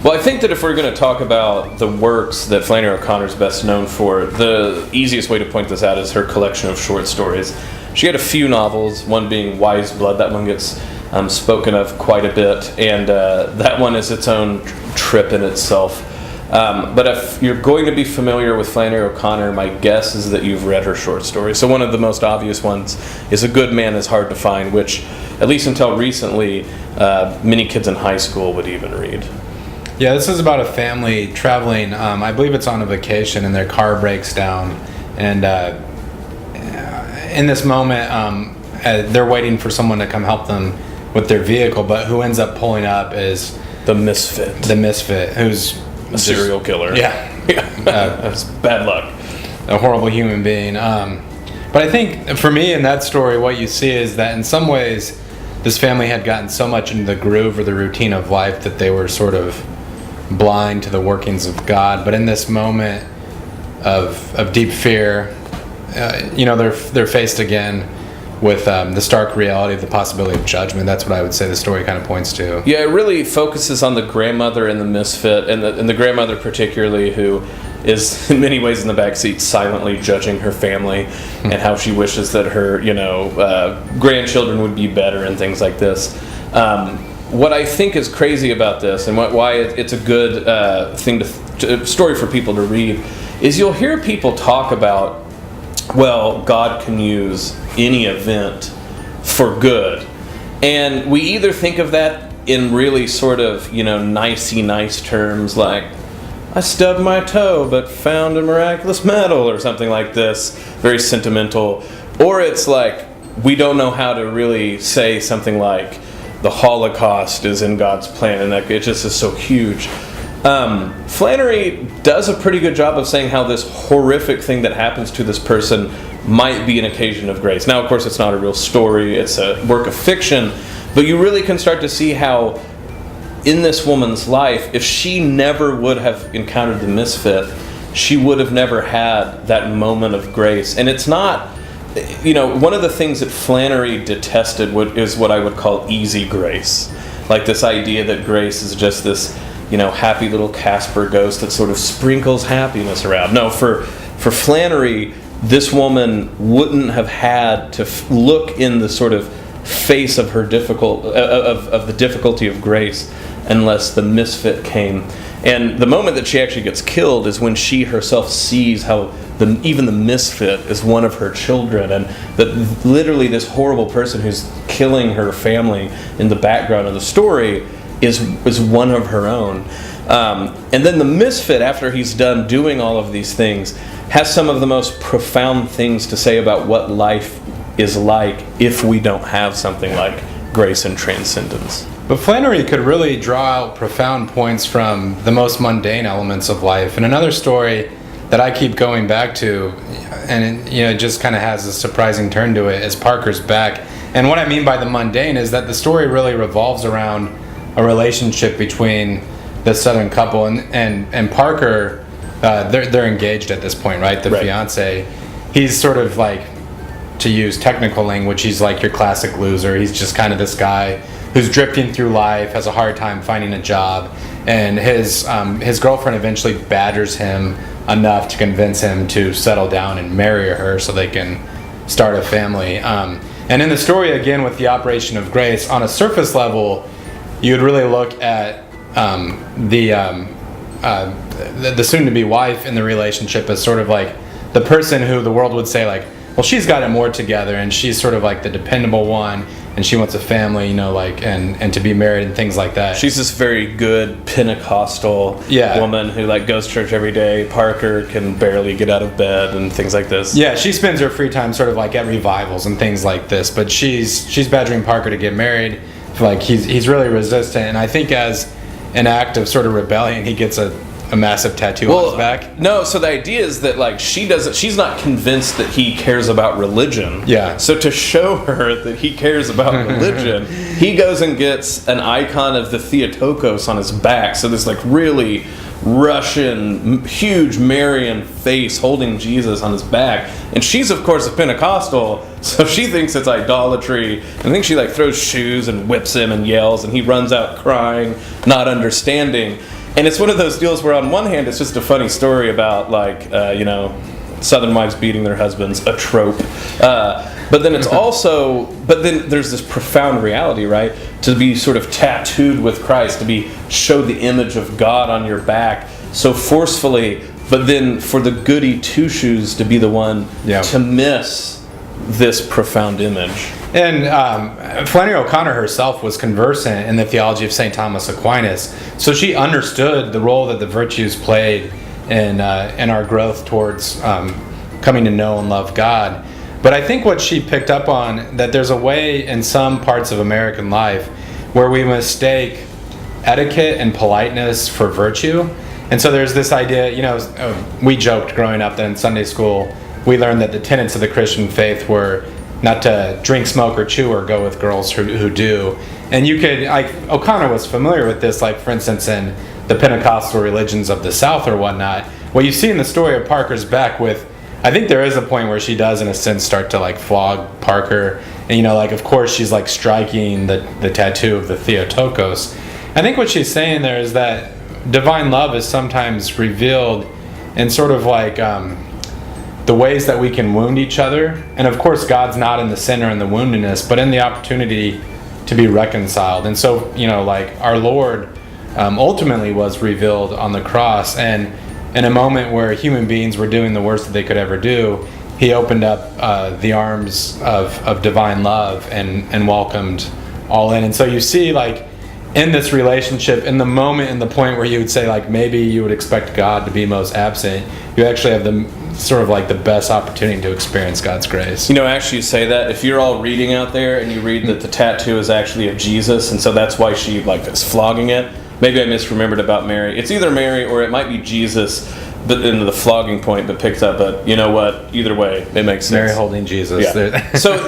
Well, I think that if we're going to talk about the works that Flannery O'Connor is best known for, the easiest way to point this out is her collection of short stories. She had a few novels, one being Wise Blood. That one gets spoken of quite a bit, and that one is its own trip in itself. But if you're going to be familiar with Flannery O'Connor, my guess is that you've read her short stories. So one of the most obvious ones is A Good Man is Hard to Find, which, at least until recently, many kids in high school would even read. Yeah, this is about a family traveling. I believe it's on a vacation, and their car breaks down. And in this moment, they're waiting for someone to come help them with their vehicle. But who ends up pulling up is the misfit. The misfit, who's a serial killer. Yeah, that's bad luck. A horrible human being. But I think for me in that story, what you see is that in some ways, this family had gotten so much into the groove or the routine of life that they were sort of blind to the workings of God. But in this moment of deep fear, they're faced again with the stark reality of the possibility of judgment. That's what I would say the story kind of points to. Yeah, it really focuses on the grandmother and the misfit, and the grandmother particularly, who is in many ways in the backseat silently judging her family and how she wishes that her grandchildren would be better and things like this. What I think is crazy about this, and why it's a good story for people to read, is you'll hear people talk about, well, God can use any event for good. And we either think of that in really sort of, nicey nice terms, like, I stubbed my toe but found a miraculous medal, or something like this, very sentimental. Or it's like, we don't know how to really say something like, the Holocaust is in God's plan, and that it just is so huge. Flannery does a pretty good job of saying how this horrific thing that happens to this person might be an occasion of grace. Now, of course, it's not a real story, it's a work of fiction, but you really can start to see how in this woman's life, if she never would have encountered the misfit, she would have never had that moment of grace. And it's not, one of the things that Flannery detested is what I would call easy grace. Like this idea that grace is just this, happy little Casper ghost that sort of sprinkles happiness around. No, for Flannery, this woman wouldn't have had to look in the sort of face of her of the difficulty of grace unless the misfit came. And the moment that she actually gets killed is when she herself sees how even the misfit is one of her children, and that literally this horrible person who's killing her family in the background of the story is one of her own. And then the misfit, after he's done doing all of these things, has some of the most profound things to say about what life is like if we don't have something like grace and transcendence. But Flannery could really draw out profound points from the most mundane elements of life. And another story that I keep going back to, and it just kind of has a surprising turn to it, is Parker's Back. And what I mean by the mundane is that the story really revolves around a relationship between the Southern couple and Parker. They're engaged at this point, right? The fiance. He's sort of like, to use technical language, he's like your classic loser. He's just kind of this guy who's drifting through life, has a hard time finding a job, and his girlfriend eventually badgers him enough to convince him to settle down and marry her so they can start a family. And in the story, again, with the operation of grace, on a surface level, you would really look at the soon-to-be wife in the relationship as sort of like the person who the world would say, like, well, she's got it more together, and she's sort of like the dependable one, and she wants a family, and to be married and things like that. She's this very good Pentecostal woman who goes to church every day. Parker can barely get out of bed and things like this. Yeah, she spends her free time sort of like at revivals and things like this, but she's badgering Parker to get married. Like he's really resistant, and I think as an act of sort of rebellion, he gets a massive tattoo on his back. No, so the idea is that she's not convinced that he cares about religion. Yeah. So to show her that he cares about religion, he goes and gets an icon of the Theotokos on his back. So this really Russian, huge Marian face holding Jesus on his back. And she's, of course, a Pentecostal, so she thinks it's idolatry. And I think she throws shoes and whips him and yells, and he runs out crying, not understanding. And it's one of those deals where on one hand it's just a funny story about like Southern wives beating their husbands, a trope. But then it's also, but then there's this profound reality, right? To be sort of tattooed with Christ, to be showed the image of God on your back so forcefully, but then for the goody two-shoes to be the one to miss this profound image. And Flannery O'Connor herself was conversant in the theology of St. Thomas Aquinas, so she understood the role that the virtues played in our growth towards coming to know and love God. But I think what she picked up on, that there's a way in some parts of American life where we mistake etiquette and politeness for virtue. And so there's this idea, we joked growing up that in Sunday school, we learned that the tenets of the Christian faith were not to drink, smoke, or chew, or go with girls who do. And you could, O'Connor was familiar with this, like for instance in the Pentecostal religions of the South or whatnot. What you see in the story of Parker's Beck with, I think there is a point where she does in a sense start to like flog Parker. And of course she's like striking the tattoo of the Theotokos. I think what she's saying there is that divine love is sometimes revealed in sort of like the ways that we can wound each other. And of course God's not in the center in the woundedness, but in the opportunity to be reconciled. And so, like our Lord ultimately was revealed on the cross, and in a moment where human beings were doing the worst that they could ever do, he opened up the arms of divine love and welcomed all in. And so you see, like, in this relationship, in the moment, in the point where you would say, like, maybe you would expect God to be most absent, you actually have the sort of like the best opportunity to experience God's grace. Actually you say that, if you're all reading out there and you read that the tattoo is actually of Jesus, and so that's why she is flogging it. Maybe I misremembered about Mary. It's either Mary or it might be Jesus, but into the flogging point, but picked up. But you know what? Either way, it makes sense. Mary holding Jesus. Yeah. So,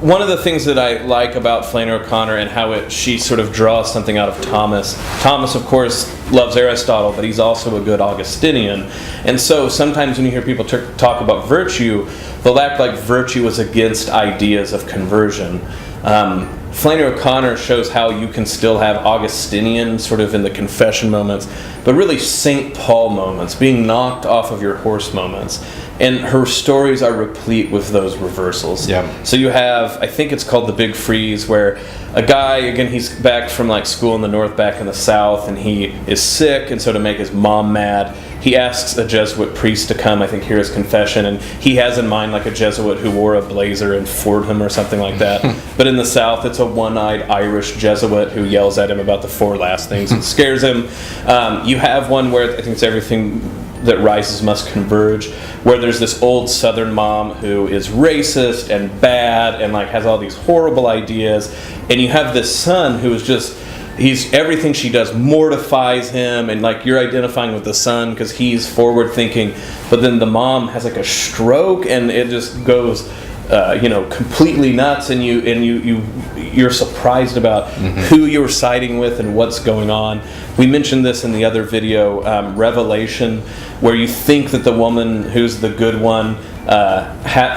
one of the things that I like about Flannery O'Connor and how she sort of draws something out of Thomas. Thomas, of course, loves Aristotle, but he's also a good Augustinian. And so sometimes when you hear people talk about virtue, they'll act like virtue is against ideas of conversion. Flannery O'Connor shows how you can still have Augustinian sort of in the confession moments, but really St. Paul moments, being knocked off of your horse moments. And her stories are replete with those reversals. Yeah. So you have, I think it's called The Big Freeze, where a guy, again, he's back from like school in the North, back in the South, and he is sick, and so to make his mom mad, he asks a Jesuit priest to come, I think, hear his confession, and he has in mind like a Jesuit who wore a blazer in Fordham or something like that. But in the South, it's a one-eyed Irish Jesuit who yells at him about the four last things and scares him. You have one where I think it's everything that rises must converge, where there's this old Southern mom who is racist and bad and like has all these horrible ideas, and you have this son who is just, everything she does mortifies him, and like you're identifying with the son because he's forward thinking, but then the mom has like a stroke and it just goes completely nuts, and you're surprised about who you're siding with and what's going on. We mentioned this in the other video, Revelation, where you think that the woman who's the good one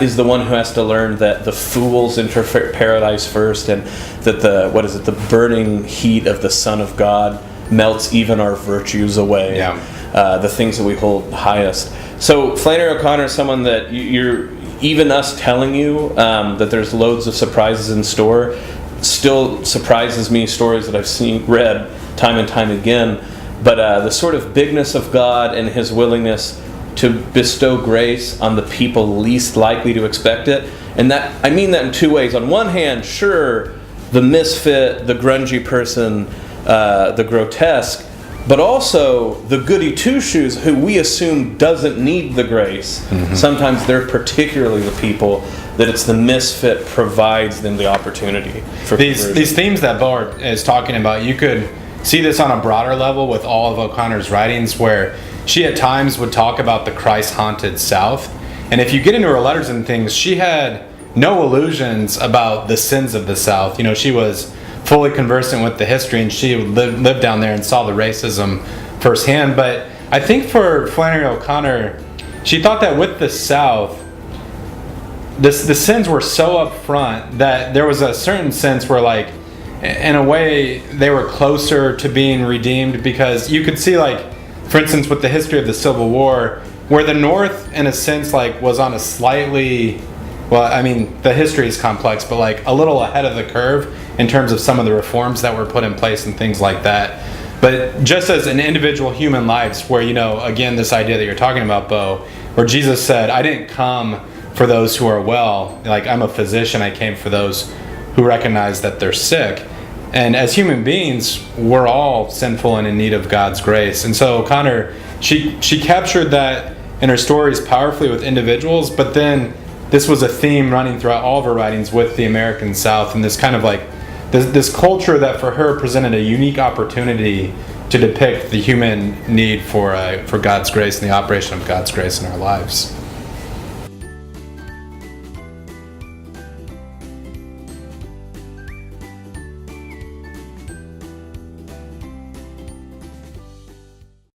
is the one who has to learn that the fools enter paradise first, and that the burning heat of the Son of God melts even our virtues away. Yeah. The things that we hold highest. So Flannery O'Connor is someone that even us telling you that there's loads of surprises in store still surprises me, stories that I've read time and time again. But the sort of bigness of God and his willingness to bestow grace on the people least likely to expect it. And that, I mean that in two ways. On one hand, sure, the misfit, the grungy person, the grotesque, but also the goody two-shoes who we assume doesn't need the grace. Sometimes they're particularly the people that it's the misfit provides them the opportunity for these themes that Bo is talking about. You could see this on a broader level with all of O'Connor's writings, where she at times would talk about the Christ-haunted South. And if you get into her letters and things, she had no illusions about the sins of the South. She was fully conversant with the history, and she lived down there and saw the racism firsthand. But I think for Flannery O'Connor, she thought that with the South, the sins were so up front that there was a certain sense where, like, in a way, they were closer to being redeemed, because you could see, like, for instance, with the history of the Civil War, where the North, in a sense, like, was on a slightly, well, I mean, the history is complex, but like a little ahead of the curve in terms of some of the reforms that were put in place and things like that. But just as in individual human lives, where, you know, again, this idea that you're talking about, Bo, where Jesus said, I didn't come for those who are well, like, I'm a physician, I came for those who recognize that they're sick. And as human beings, we're all sinful and in need of God's grace. And so O'Connor, she captured that in her stories powerfully with individuals, but then this was a theme running throughout all of her writings with the American South, and this kind of like this culture that for her presented a unique opportunity to depict the human need for God's grace and the operation of God's grace in our lives.